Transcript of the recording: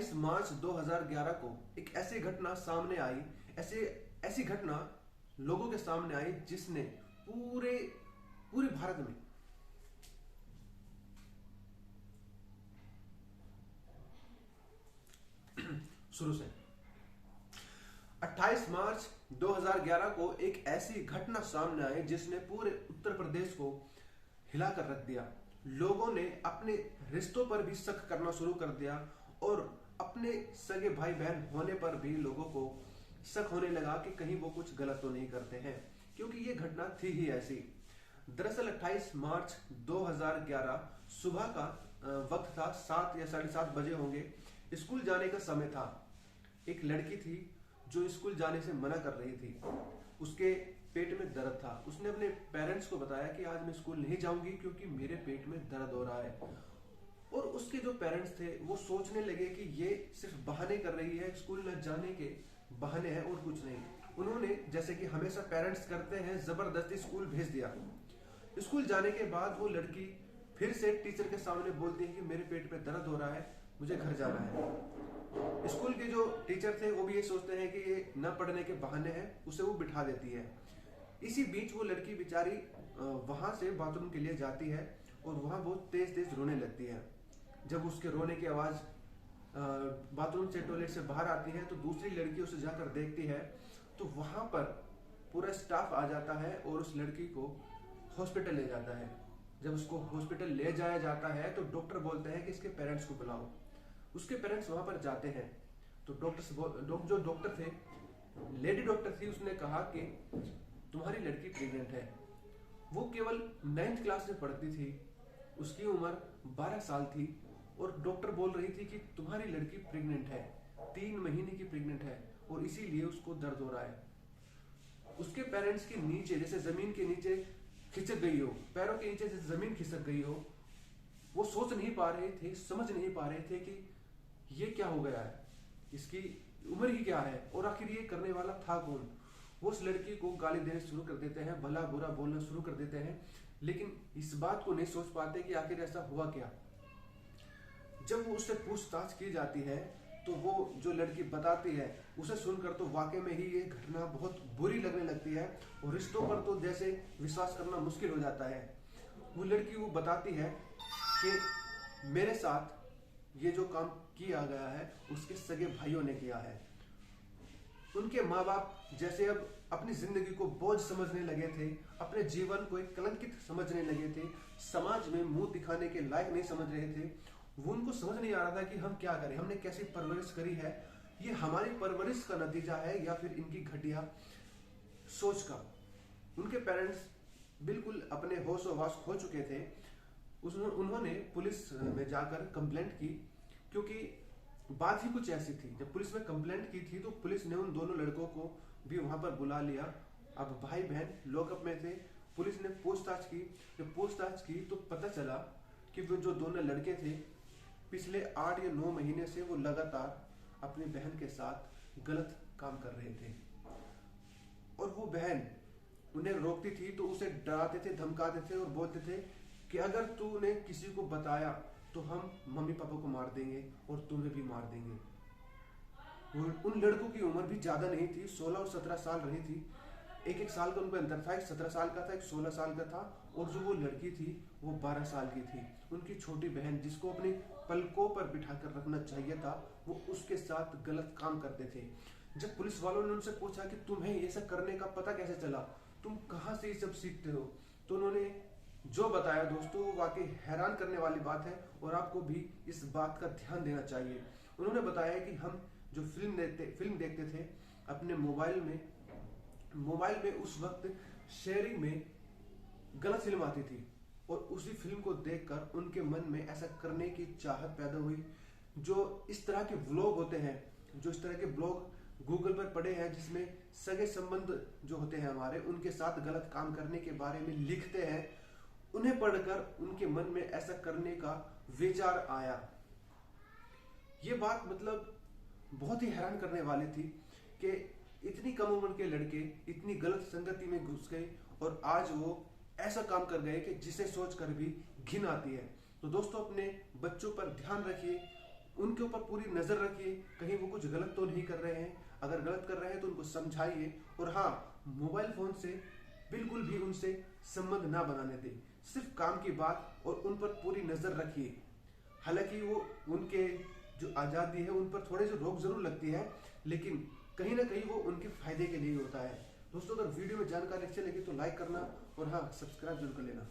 28 मार्च 2011 को एक ऐसी घटना सामने आई, ऐसी घटना लोगों के सामने आई जिसने पूरे पूरे भारत में शुरू से 28 मार्च 2011 को एक ऐसी घटना सामने आई जिसने पूरे उत्तर प्रदेश को हिलाकर रख दिया। लोगों ने अपने रिश्तों पर भी शक करना शुरू कर दिया और अपने सगे भाई बहन होने पर भी लोगों को शक होने लगा कि कहीं वो कुछ गलत तो नहीं करते हैं, क्योंकि ये घटना थी ही ऐसी। दरअसल 28 मार्च 2011 सुबह का वक्त था, 7 या 7:30 बजे होंगे। स्कूल जाने का समय था। एक लड़की थी जो स्कूल जाने से मना कर रही थी। उसके पेट में दर्द था। उसने अपने पेरेंट्स को बताया कि आज मैं स्कूल नहीं जाऊंगी क्योंकि मेरे पेट में दर्द हो रहा है। और उसके जो पेरेंट्स थे वो सोचने लगे कि ये सिर्फ बहाने कर रही है, स्कूल न जाने के बहाने हैं और कुछ नहीं। उन्होंने, जैसे कि हमेशा पेरेंट्स करते हैं, जबरदस्ती स्कूल भेज दिया। स्कूल जाने के बाद वो लड़की फिर से टीचर के सामने बोलती है कि मेरे पेट में दर्द हो रहा है, मुझे घर जाना है। स्कूल के जो टीचर थे वो भी ये सोचते हैं कि ये न पढ़ने के बहाने हैं, उसे वो बिठा देती है। इसी बीच वो लड़की बेचारी वहां से बाथरूम के लिए जाती है और वहां बहुत तेज तेज रोने लगती है। जब उसके रोने की आवाज बाथरूम से, टॉयलेट से बाहर आती है तो दूसरी लड़की उसे जाकर देखती है तो वहां पर पूरा स्टाफ आ जाता है और उस लड़की को हॉस्पिटल ले जाता है। जब उसको हॉस्पिटल ले जाया जाता है तो डॉक्टर बोलते हैं कि इसके पेरेंट्स को बुलाओ। उसके पेरेंट्स वहां पर जाते हैं तो जो डॉक्टर थे, लेडी डॉक्टर थी, उसने कहा कि तुम्हारी लड़की प्रेग्नेंट है। वो केवल 9th क्लास में पढ़ती थी, उसकी उम्र 12 साल थी और डॉक्टर बोल रही थी कि तुम्हारी लड़की प्रेग्नेंट है, 3 महीने की प्रेग्नेंट है और इसीलिए उसको दर्द हो रहा है। उसके पेरेंट्स के नीचे जैसे जमीन के नीचे खिसक गई हो, पैरों के नीचे जैसे जमीन खिसक गई हो। वो सोच नहीं पा रहे थे, समझ नहीं पा रहे थे कि ये क्या हो गया है, इसकी उम्र ही क्या है और आखिर ये करने वाला था कौन। वो उस लड़की को गाली देने शुरू कर देते हैं, भला बुरा बोलना शुरू कर देते हैं, लेकिन इस बात को नहीं सोच पाते कि आखिर ऐसा हुआ क्या। जब वो उससे पूछताछ की जाती है तो वो जो लड़की बताती है उसे सुनकर तो वाकई में ही ये घटना बहुत बुरी लगने लगती है और रिश्तों पर तो जैसे विश्वास करना मुश्किल हो जाता है। वो लड़की वो बताती है कि मेरे साथ ये जो काम किया गया है उसके सगे भाइयों ने किया है। उनके माँ बाप जैसे अब अपनी जिंदगी को बोझ समझने लगे थे, अपने जीवन को एक कलंकित समझने लगे थे, समाज में मुंह दिखाने के लायक नहीं समझ रहे थे। वो उनको समझ नहीं आ रहा था कि हम क्या करें, हमने कैसी परवरिश करी है, ये हमारी परवरिश का नतीजा है या फिर इनकी घटिया सोच का। उनके पेरेंट्स बिल्कुल अपने होश और वास खो चुके थे। उन्होंने पुलिस में जाकर कंप्लेंट की, क्योंकि बात ही कुछ ऐसी थी। जब पुलिस में कंप्लेंट की थी तो पुलिस ने उन दोनों लड़कों को भी वहां पर बुला लिया। अब भाई बहन लॉकअप में थे। पुलिस ने पूछताछ की। जब पूछताछ की तो पता चला कि वो जो दोनों लड़के थे पिछले 8 या 9 महीने से वो लगातार अपनी बहन के साथ गलत काम कर रहे थे और वो बहन उन्हें रोकती थी तो उसे डराते थे, धमकाते थे और बोलते थे कि अगर तूने किसी को बताया तो हम मम्मी पापा को मार देंगे और तुम्हें भी मार देंगे। उन लड़कों की उम्र भी ज्यादा नहीं थी, 16 और 17 साल रही थी। एक साल का उनका अंतर था, एक 17 साल का था, एक 16 साल का था और जो वो लड़की थी वो 12 साल की थी। उनकी छोटी बहन जिसको अपनी पलकों पर बिठा कर रखना चाहिए था वो उसके साथ गलत काम करते थे। जब पुलिस वालों ने उनसे पूछा कि तुम्हें ये सब करने का पता कैसे चला, तुम कहाँ से ये सब सीखते हो, तो उन्होंने जो बताया दोस्तों वो वाकई हैरान करने वाली बात है और आपको भी इस बात का ध्यान देना चाहिए। उन्होंने बताया कि हम जो फिल्म देखते थे अपने मोबाइल में उस वक्त शेयरिंग में गलत फिल्म आती थी और उसी फिल्म को देखकर उनके मन में ऐसा करने की चाहत पैदा हुई। जो इस तरह के व्लॉग होते हैं, जो इस तरह के ब्लॉग गूगल पर पड़े हैं जिसमें सगे संबंध जो होते हैं हमारे उनके साथ गलत काम करने के बारे में लिखते हैं, उन्हें पढ़कर उनके मन में ऐसा करने का विचार आया। ये बात मतलब बहुत ही हैरान करने वाली थी कि इतनी कम उम्र के लड़के इतनी गलत संगति में घुस गए और आज वो ऐसा काम कर गए कि जिसे सोचकर भी घिन आती है। तो दोस्तों अपने बच्चों पर ध्यान रखिए, उनके ऊपर पूरी नजर रखिए, कहीं वो कुछ गलत तो नहीं कर रहे हैं। अगर गलत कर रहे हैं तो उनको समझाइए। और हाँ, मोबाइल फोन से बिल्कुल भी उनसे संबंध ना बनाने दें। सिर्फ काम की बात और उन पर पूरी नजर रखिए। हालांकि वो उनके जो आज़ादी है उन पर थोड़े से रोक जरूर लगती है, लेकिन कहीं ना कहीं वो उनके फायदे के लिए होता है। दोस्तों, अगर वीडियो में जानकारी अच्छी लगी तो लाइक करना और हाँ, सब्सक्राइब जरूर कर लेना।